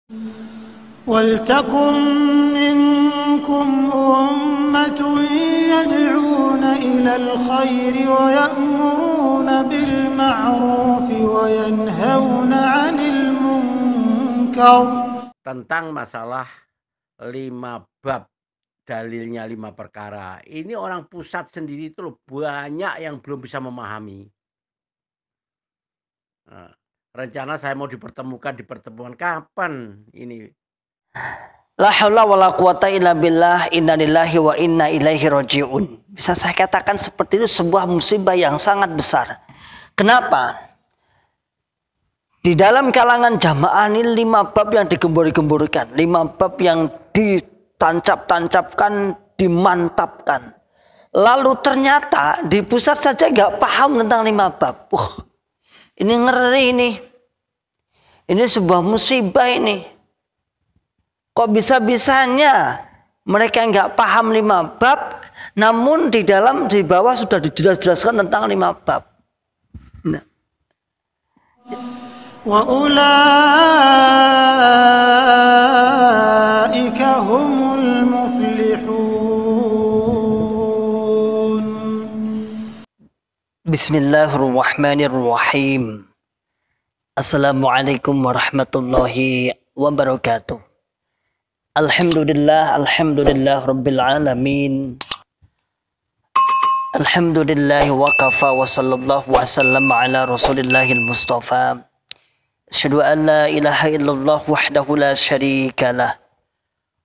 وَلْتَكُنْ مِنْكُمْ أُمَّةٌ يَدْعُونَ إِلَى الْخَيْرِ وَيَأْمُرُونَ بِالْمَعْرُوفِ وَيَنْهَوْنَ عَنِ الْمُنْكَرِ. Tentang masalah 5 bab, dalilnya 5 perkara. Ini orang pusat sendiri itu loh, banyak yang belum bisa memahami. Nah, rencana saya mau dipertemukan di pertemuan kapan ini? La haula wala quwata illa billah, inna lillahi wa inna ilaihi raji'un. Bisa saya katakan seperti itu sebuah musibah yang sangat besar. Kenapa? Di dalam kalangan jamaah ini 5 bab yang digembur-gemburkan, 5 bab yang ditancap-tancapkan, dimantapkan. Lalu ternyata di pusat saja nggak paham tentang 5 bab. Ini ngeri ini. Ini sebuah musibah ini. Kok bisa-bisanya mereka nggak paham 5 bab, namun di bawah sudah dijelaskan tentang 5 bab. Nah. Wa ulaika humul muflihun. Bismillahirrahmanirrahim. Assalamualaikum warahmatullahi wabarakatuh. Alhamdulillah rabbil alamin. Alhamdulillah wa kafa wa sallallahu wa sallam ala rasulillahil mustafa. Asyhadu an la ilaha illallah wahdahu la syarika lah.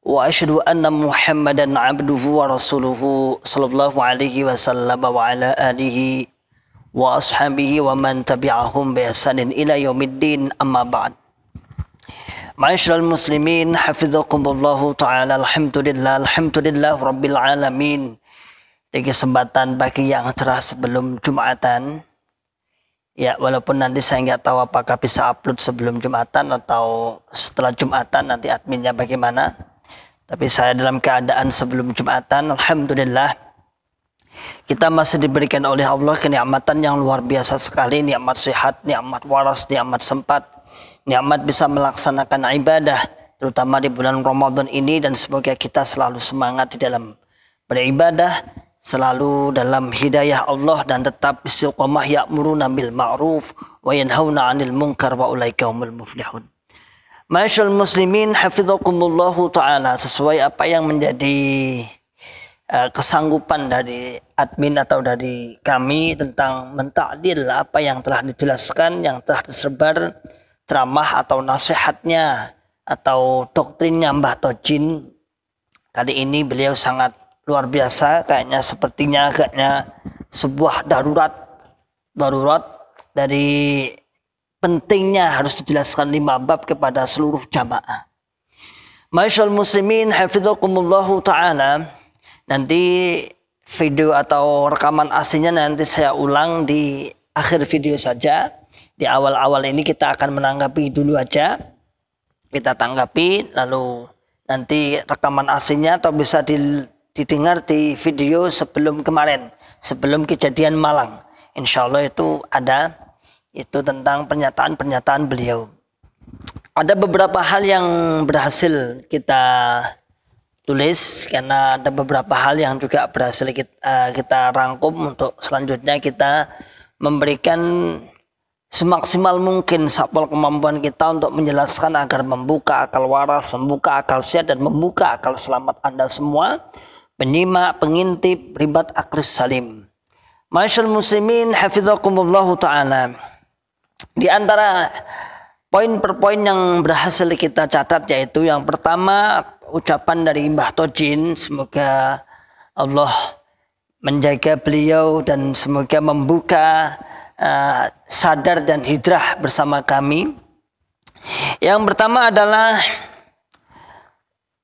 Wa asyhadu anna Muhammadan abduhu wa rasuluhu sallallahu alaihi wasallam wa ala alihi wa ashabihi wa man tabi'ahum bi ihsanin ila yaumiddin, amma ba'd. Ma'asyiral muslimin, hafizakumullahu ta'ala. Alhamdulillah rabbil alamin. Di kesempatan pagi yang cerah sebelum Jumatan, ya walaupun nanti saya nggak tahu apakah bisa upload sebelum Jumatan atau setelah Jumatan, nanti adminnya bagaimana, tapi saya dalam keadaan sebelum Jumatan, alhamdulillah kita masih diberikan oleh Allah kenikmatan yang luar biasa sekali, nikmat sehat, nikmat waras, nikmat sempat, nikmat bisa melaksanakan ibadah, terutama di bulan Ramadan ini, dan semoga kita selalu semangat di dalam beribadah, selalu dalam hidayah Allah, dan tetap istiqomah ya'muruna bil ma'ruf wa yanhauna 'anil munkar wa ulaika humul muflihun. Ma'asyiral muslimin, hafizakumullahu ta'ala. Sesuai apa yang menjadi kesanggupan dari admin atau dari kami tentang mentakdil apa yang telah dijelaskan, yang telah tersebar ceramah atau nasihatnya atau doktrinnya Mbah Tojin. Kali ini beliau sangat luar biasa, kayaknya sebuah darurat dari pentingnya harus dijelaskan 5 bab kepada seluruh jamaah. Ma'asyiral muslimin, hafizakumullahu ta'ala. Nanti video atau rekaman aslinya nanti saya ulang di akhir video saja. Di awal-awal ini kita akan menanggapi dulu aja. Kita tanggapi, lalu nanti rekaman aslinya atau bisa didengar di video sebelum kemarin, sebelum kejadian Malang. Insya Allah itu ada, itu tentang pernyataan-pernyataan beliau. Ada beberapa hal yang berhasil kita tulis, karena ada beberapa hal yang juga berhasil kita rangkum untuk selanjutnya kita memberikan semaksimal mungkin sapol kemampuan kita untuk menjelaskan agar membuka akal waras, membuka akal sehat, dan membuka akal selamat Anda semua, penyimak, pengintip, ribat akris salim. Ma'asyiral muslimin, hafizakumullahu ta'ala. Di antara poin per poin yang berhasil kita catat, yaitu yang pertama ucapan dari Mbah Tojin, semoga Allah menjaga beliau dan semoga membuka sadar dan hijrah bersama kami. Yang pertama adalah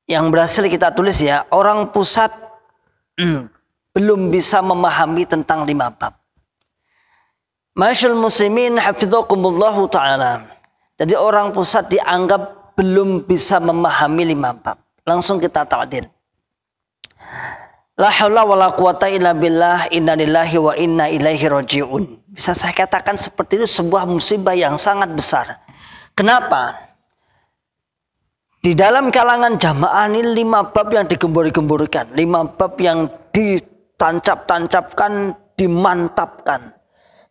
yang berhasil kita tulis, ya, orang pusat belum bisa memahami tentang 5 bab. Ma'asyiral muslimin, hafizakumullahu ta'ala. Jadi orang pusat dianggap belum bisa memahami 5 bab. Langsung kita ta'dil. La haula wala quwata illa billah, inna lillahi wa inna ilaihi raji'un. Bisa saya katakan seperti itu sebuah musibah yang sangat besar. Kenapa? Di dalam kalangan jamaah ini 5 bab yang digembur-gemburkan, 5 bab yang ditancap-tancapkan, dimantapkan.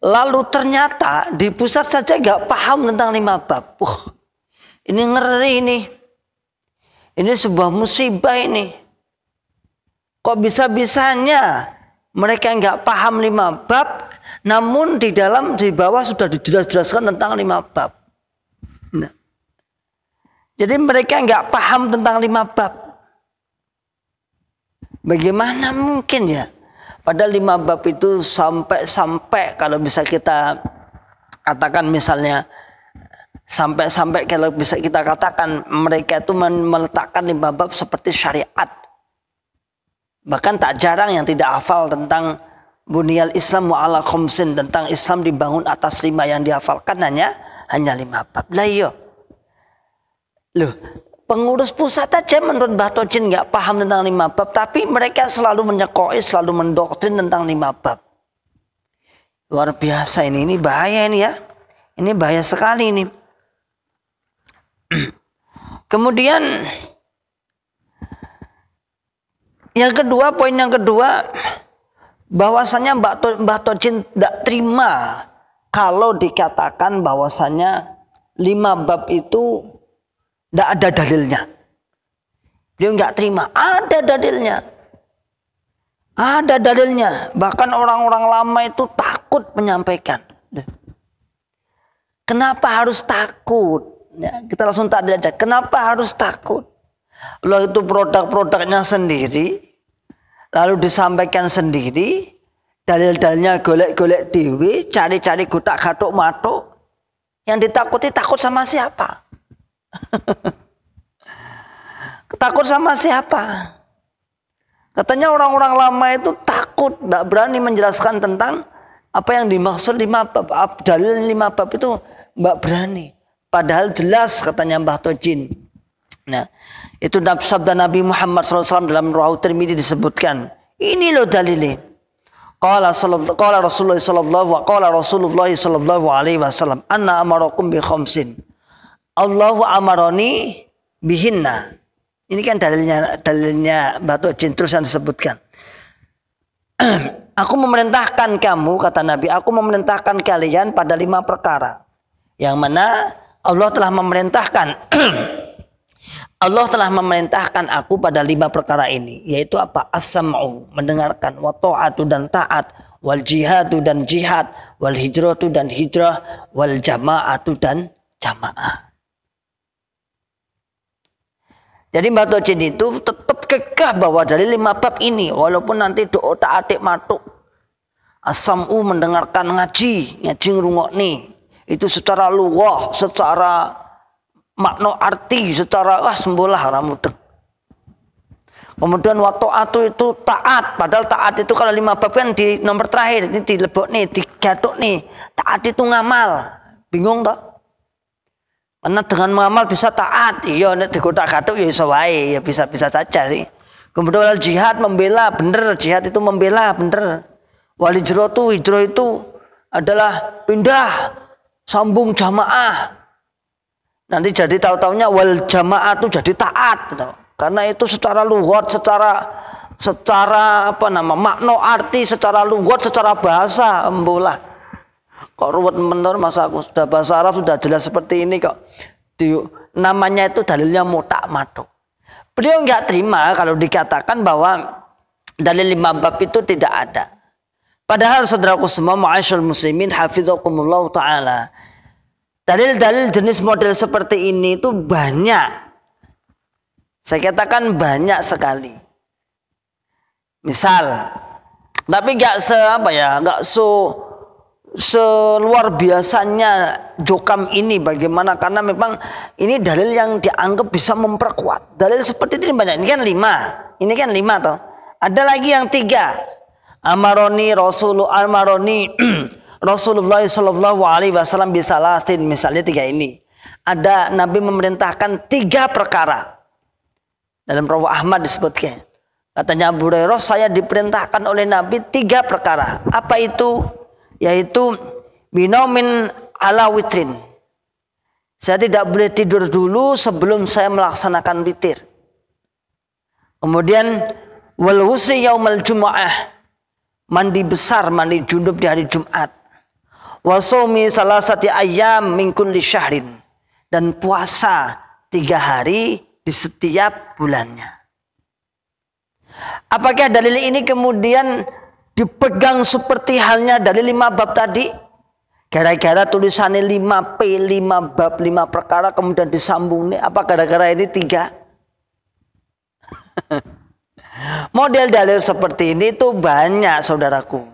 Lalu ternyata di pusat saja nggak paham tentang 5 bab. Ini ngeri ini. Ini sebuah musibah ini. Kok bisa-bisanya mereka nggak paham 5 bab, namun di bawah sudah dijelaskan tentang 5 bab. Nah. Jadi mereka nggak paham tentang 5 bab. Bagaimana mungkin ya? Padahal 5 bab itu sampai kalau bisa kita katakan misalnya sampai kalau bisa kita katakan mereka itu meletakkan 5 bab seperti syariat. Bahkan tak jarang yang tidak hafal tentang Bunyal Islam wa ala khamsin, tentang Islam dibangun atas 5, yang dihafalkan hanya 5 bab. Lah iya. Loh, pengurus pusat aja menurut Mbah Tojin nggak paham tentang 5 bab, tapi mereka selalu menyekoi, selalu mendoktrin tentang 5 bab. Luar biasa ini bahaya ini ya. Ini bahaya sekali ini. Kemudian poin yang kedua, bahwasanya Mbah Tojin tidak terima kalau dikatakan bahwasanya 5 bab itu tidak ada dalilnya. Dia nggak terima. Ada dalilnya. Ada dalilnya. Bahkan orang-orang lama itu takut menyampaikan. Kenapa harus takut? Ya, kita langsung tak aja. Kenapa harus takut? Lalu itu produk-produknya sendiri, lalu disampaikan sendiri, dalil-dalilnya golek-golek dewi, cari-cari gutak-gatuk matuk. Yang ditakuti takut sama siapa? Takut sama siapa? Katanya orang-orang lama itu takut, tidak berani menjelaskan tentang apa yang dimaksud 5 bab. Dalil 5 bab itu tidak berani. Padahal jelas katanya Mbah Tojin. Nah, itu sabda Nabi Muhammad SAW dalam Ru'au Tirmidzi disebutkan. Ini loh dalilnya. Qala Rasulullah sallallahu alaihi wasallam, "Anna amarakum bi khamsin. Allahu amaroni bihinna." Ini kan dalilnya Mbah Tojin terus yang disebutkan. Aku memerintahkan kamu, kata Nabi, aku memerintahkan kalian pada 5 perkara. Yang mana Allah telah memerintahkan aku pada 5 perkara ini, yaitu apa? As-sam'u, mendengarkan, wa ta'atu dan taat, wal jihadu dan jihad, wal hijratu dan hijrah, wal jama'atu dan jamaah. Jadi Mbah Tojin itu tetap kekeh bahwa dari 5 bab ini, walaupun nanti doa tak atik matuk. As-sam'u, mendengarkan, ngaji ngrungokne. Itu secara lughah, secara makna arti, secara sembolah ora mudeng. Kemudian wa ta'atu itu taat, padahal taat itu kalau 5 bab kan di nomor terakhir, ini dilebokne, digathukne. Taat itu ngamal. Bingung toh? Karena dengan mengamal bisa taat. Iya nek digotak-gathuk ya iso wae, ya bisa-bisa saja sih. Kemudian wal jihad, membela, bener, jihad itu membela, bener. Wal hijrah itu adalah pindah, sambung jamaah. Nanti jadi tahu-taunya wal jamaah itu jadi taat gitu. Karena itu secara lughat, secara makna arti, secara lughat, secara bahasa embolah. Kok ruwet menur, masa aku sudah bahasa Arab sudah jelas seperti ini kok. Namanya itu dalilnya mutak matuk. Beliau nggak terima kalau dikatakan bahwa dalil 5 bab itu tidak ada. Padahal saudaraku semua, ma'asyarul muslimin hafizakumullah ta'ala, dalil-dalil jenis model seperti ini itu banyak. Saya katakan banyak sekali. Misal, tapi nggak seluar biasanya jokam ini. Bagaimana? Karena memang ini dalil yang dianggap bisa memperkuat. Dalil seperti ini banyak. Ini kan 5. Ini kan 5 toh. Ada lagi yang 3. Amaroni Rasulullah sallallahu alaihi wasallam bisalasin, misalnya 3 ini. Ada Nabi memerintahkan 3 perkara. Dalam Rawi Ahmad disebutkan. Katanya Abu Hurairah, saya diperintahkan oleh Nabi 3 perkara. Apa itu? Yaitu binaumin ala witrin. Saya tidak boleh tidur dulu sebelum saya melaksanakan witir. Kemudian wal ghusli yaumal jumu'ah, mandi besar, mandi junub di hari Jumat. Wa shaumi salasati ayyam min kulli syahrin, dan puasa 3 hari di setiap bulannya. Apakah dalil ini kemudian dipegang seperti halnya dalil 5 bab tadi? Gara-gara tulisannya 5P, 5 bab, 5 perkara kemudian disambung nih. Apa gara-gara ini 3? Model dalil seperti ini itu banyak, saudaraku.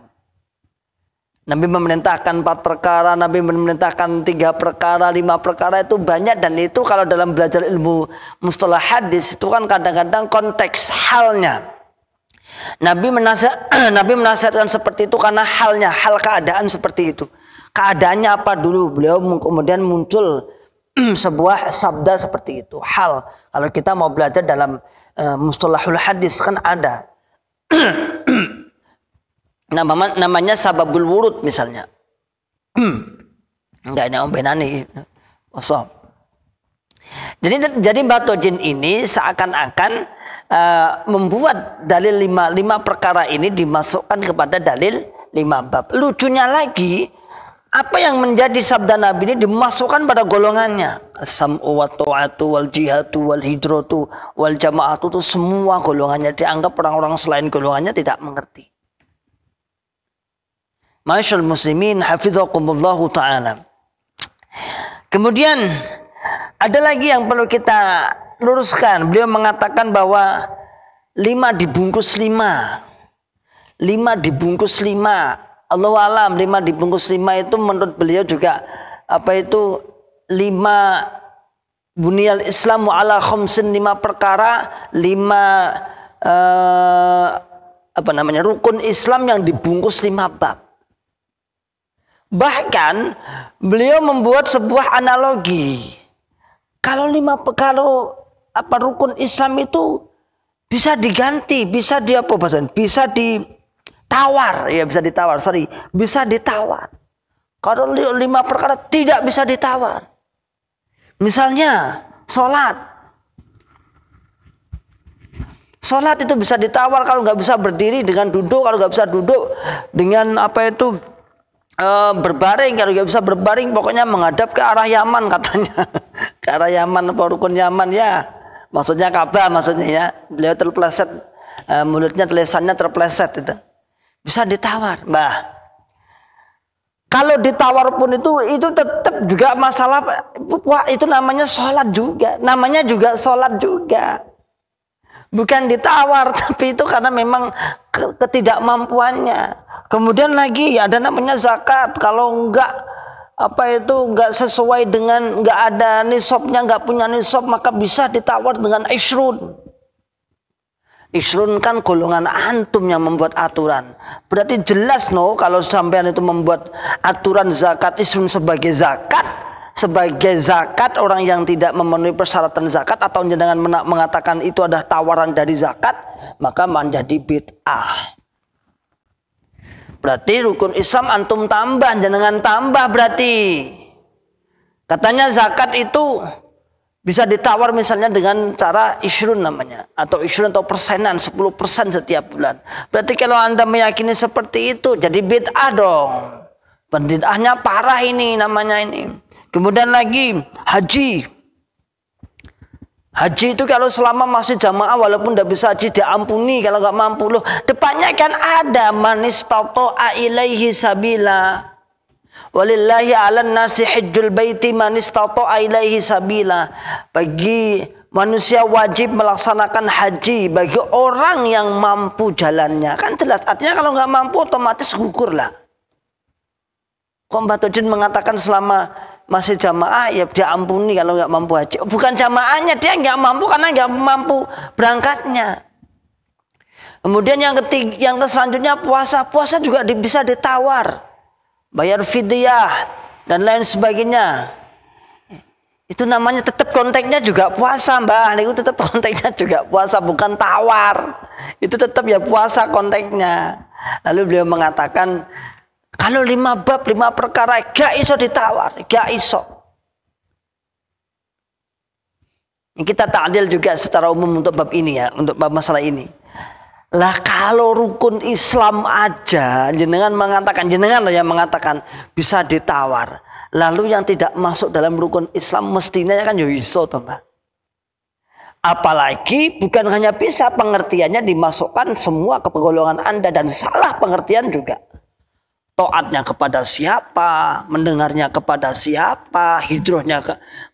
Nabi memerintahkan 4 perkara, Nabi memerintahkan 3 perkara, 5 perkara, itu banyak. Dan itu kalau dalam belajar ilmu mustalah hadis itu kan kadang-kadang konteks halnya. Nabi menasihatkan seperti itu karena halnya, hal keadaan seperti itu. Keadaannya apa dulu? Beliau kemudian muncul sebuah sabda seperti itu. Hal. Kalau kita mau belajar dalam mustalahul hadis kan ada. namanya sababul wurud misalnya. Enggak ada ombenani. Kosong. Jadi Batojin ini seakan-akan membuat dalil 5 perkara ini dimasukkan kepada dalil 5 bab. Lucunya lagi, apa yang menjadi sabda Nabi ini dimasukkan pada golongannya. As-sam'u wa ta'atu wal jihadu wal hijratu wal jama'atu, itu semua golongannya dianggap orang-orang selain golongannya tidak mengerti. Ma'asyiral muslimin hafizakumullahu ta'ala. Kemudian ada lagi yang perlu kita luruskan. Beliau mengatakan bahwa 5 dibungkus 5. 5 dibungkus 5. Allahu alam, 5 dibungkus 5 itu menurut beliau juga 5 buniyal islamu ala khamsin, 5 perkara, 5 rukun Islam yang dibungkus 5 bab. Bahkan beliau membuat sebuah analogi. Kalau rukun Islam itu bisa diganti, bisa ditawar. Kalau 5 perkara tidak bisa ditawar. Misalnya sholat itu bisa ditawar kalau nggak bisa berdiri dengan duduk, kalau nggak bisa duduk dengan berbaring, kalau nggak bisa berbaring pokoknya menghadap ke arah Yaman katanya. Ke arah Yaman, rukun Yaman ya. Maksudnya Ka'bah maksudnya ya. Beliau terpleset, mulutnya, tulisannya terpleset itu. Bisa ditawar, Mbah. Kalau ditawar pun itu tetap juga masalah. Wah, itu namanya sholat juga. Namanya juga sholat juga. Bukan ditawar, tapi itu karena memang ketidakmampuannya. Kemudian lagi ada namanya zakat. Kalau enggak sesuai dengan, enggak ada nisabnya, enggak punya nisab, maka bisa ditawar dengan ishrun. Ishrun kan golongan antum yang membuat aturan. Berarti jelas kalau sampean itu membuat aturan zakat ishrun sebagai zakat orang yang tidak memenuhi persyaratan zakat, atau jangan mengatakan itu adalah tawaran dari zakat, maka menjadi bid'ah. Berarti rukun Islam antum tambah, jangan tambah berarti. Katanya zakat itu bisa ditawar misalnya dengan cara ishrun namanya, atau ishrun atau persenan, 10% setiap bulan. Berarti kalau Anda meyakini seperti itu jadi bid'ah dong. Bid'ahnya parah ini namanya ini. Kemudian lagi haji. Haji itu kalau selama masih jamaah walaupun tidak bisa haji diampuni kalau nggak mampu. Loh, depannya kan ada manis tata'a ilaihi sabila. Walillahi 'alan nasi hajjul baiti man istata'a ilaihi sabila. Bagi manusia wajib melaksanakan haji bagi orang yang mampu jalannya. Kan jelas, artinya kalau nggak mampu otomatis gugur lah. Kombatujin mengatakan selama masih jamaah ya dia ampuni kalau nggak mampu haji. Bukan jamaahnya, dia nggak mampu karena nggak mampu berangkatnya. Kemudian yang selanjutnya puasa juga bisa ditawar, bayar fidyah dan lain sebagainya. Itu namanya tetap konteksnya juga puasa, Mbah. Itu tetap konteksnya juga puasa, bukan tawar. Itu tetap ya puasa konteksnya. Lalu beliau mengatakan, kalau 5 bab, 5 perkara gak iso ditawar, gak iso. Kita ta'dil juga secara umum untuk bab ini ya, untuk bab masalah ini. Lah kalau rukun Islam aja jenengan yang mengatakan bisa ditawar. Lalu yang tidak masuk dalam rukun Islam mestinya kan ya iso toh, Mbak. Apalagi bukan hanya bisa pengertiannya dimasukkan semua ke golongan Anda dan salah pengertian juga. Taatnya kepada siapa, mendengarnya kepada siapa, hijrahnya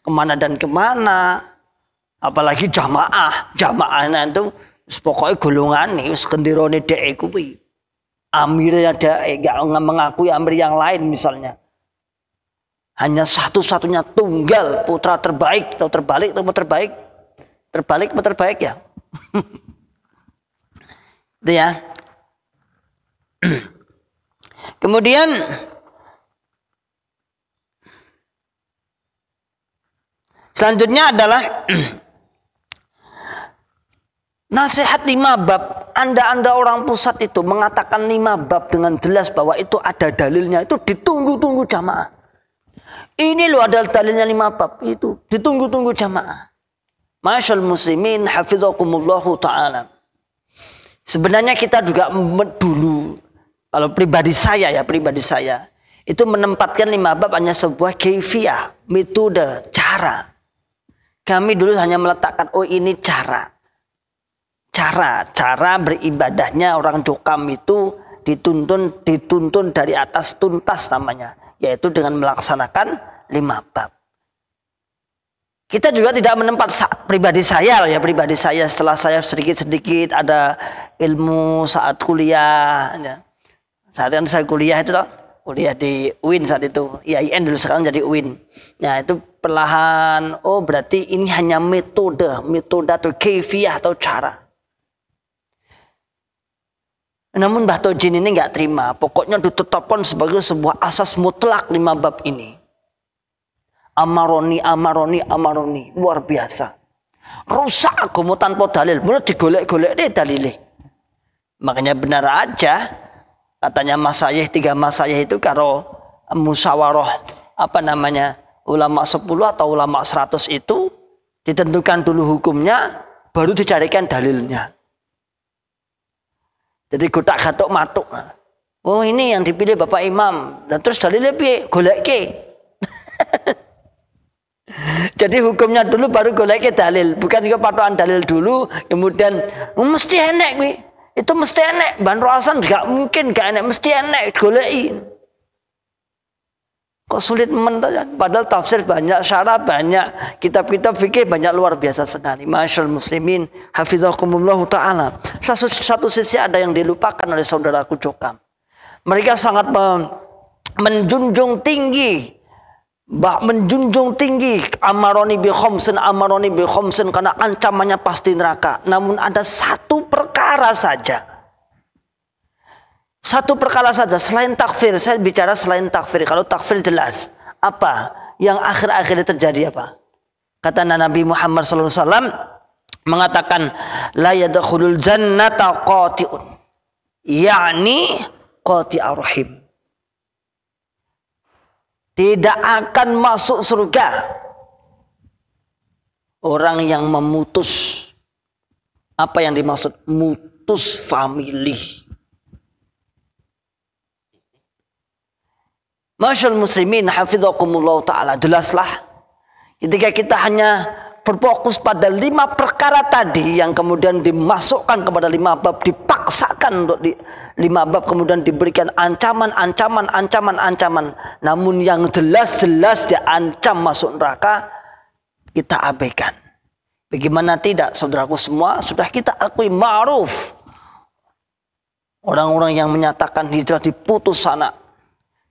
kemana dan kemana. Apalagi jamaahnya itu pokoknya golongan nih, kendirone dhek kuwi. Amirnya dhek enggak mengakui amir yang lain misalnya. Hanya satu-satunya tunggal putra terbaik atau terbalik ya. Itu ya. Kemudian selanjutnya adalah nasihat 5 bab. Anda orang pusat itu mengatakan 5 bab dengan jelas bahwa itu ada dalilnya, itu ditunggu-tunggu jamaah. Ini loh ada dalilnya 5 bab itu, ditunggu-tunggu jamaah. Masyaallah muslimin hafizakumullahu ta'ala. Sebenarnya kita juga dulu, kalau pribadi saya itu menempatkan 5 bab hanya sebuah kaifiyah, metode, cara. Kami dulu hanya meletakkan, oh ini cara beribadahnya orang Jokam itu dituntun dari atas tuntas namanya, yaitu dengan melaksanakan 5 bab. Kita juga tidak menempat pribadi saya setelah saya sedikit ada ilmu saat kuliah ya. Saat yang saya kuliah itu kuliah di UIN saat itu, IAIN dulu, sekarang jadi UIN. Nah itu perlahan, oh berarti ini hanya metode atau kaifiyah atau cara. Namun Mbah Tojin ini nggak terima, pokoknya ditetapkan sebagai sebuah asas mutlak 5 bab ini. Amaroni, luar biasa. Rusak agama tanpa dalil, mulai digolek-golek deh dalilnya. Makanya benar aja katanya Masayih 3 Masayih itu kalau musyawarah ulama 10 atau ulama 100 itu ditentukan dulu hukumnya, baru dicarikan dalilnya. Jadi gotak-gatuk matuk. Oh ini yang dipilih Bapak Imam, dan terus dalilnya piye? Goleke. Jadi hukumnya dulu baru golek dalil, bukan juga patokan dalil dulu kemudian mesti enek wi. Itu mesti enek, Ban Roasan enggak mungkin enggak enek, mesti enek goleki. Kok sulit padahal tafsir banyak, syarah banyak, kitab-kitab fikih banyak, luar biasa sekali. Masyaallah muslimin hafizakumullah taala. Satu sisi ada yang dilupakan oleh saudaraku Jokam. Mereka sangat menjunjung tinggi amaroni bi khamsin karena ancamannya pasti neraka. Namun ada satu perkara saja selain takfir. Saya bicara selain takfir. Kalau takfir jelas apa yang akhir-akhirnya terjadi, apa kata Nabi Muhammad SAW mengatakan la yadkhulul jannata qati'un, yakni qati'ur rahim. Tidak akan masuk surga orang yang memutus. Apa yang dimaksud? Mutus famili. Masyaallah muslimin hafizakumullah ta'ala. Jelaslah ketika kita hanya berfokus pada 5 perkara tadi yang kemudian dimasukkan kepada 5 bab, dipaksakan untuk 5 bab, kemudian diberikan ancaman. Namun yang jelas-jelas diancam masuk neraka, kita abaikan. Bagaimana tidak, saudaraku semua, sudah kita akui ma'ruf. Orang-orang yang menyatakan hijrah diputus anak,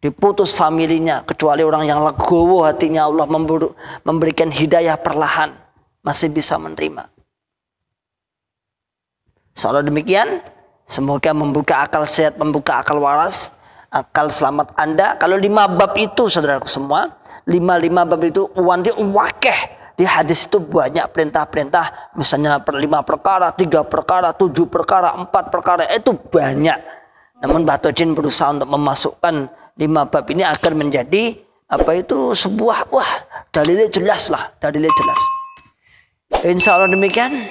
diputus familinya, kecuali orang yang legowo hatinya, Allah memberikan hidayah perlahan, masih bisa menerima. Soal demikian, semoga membuka akal sehat, membuka akal waras, akal selamat Anda. Kalau 5 bab itu, saudaraku semua, 5 bab itu wakeh. Di hadis itu banyak perintah-perintah, misalnya 5 perkara, 3 perkara, 7 perkara, 4 perkara, itu banyak. Namun Mbah Tojin berusaha untuk memasukkan 5 bab ini agar menjadi sebuah dalilnya jelas lah, dalilnya jelas. Insya Allah demikian.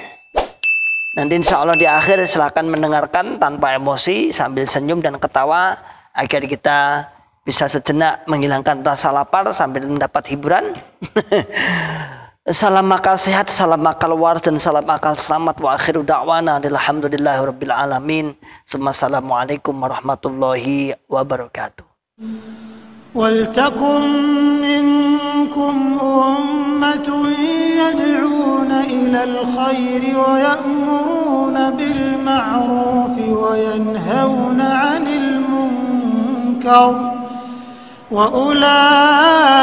Nanti insya Allah di akhir silakan mendengarkan tanpa emosi sambil senyum dan ketawa agar kita bisa sejenak menghilangkan rasa lapar sambil mendapat hiburan. Salam akal sehat, salam akal waras dan salam akal selamat wa akhiru da'wana alhamdulillahirabbil alamin. Assalamualaikum warahmatullahi wabarakatuh. وَلْتَكُن مِّنكُمْ أُمَّةٌ يَدْعُونَ إِلَى الْخَيْرِ وَيَأْمُرُونَ بِالْمَعْرُوفِ وَيَنْهَوْنَ عَنِ الْمُنكَرِ وَأُولَٰئِكَ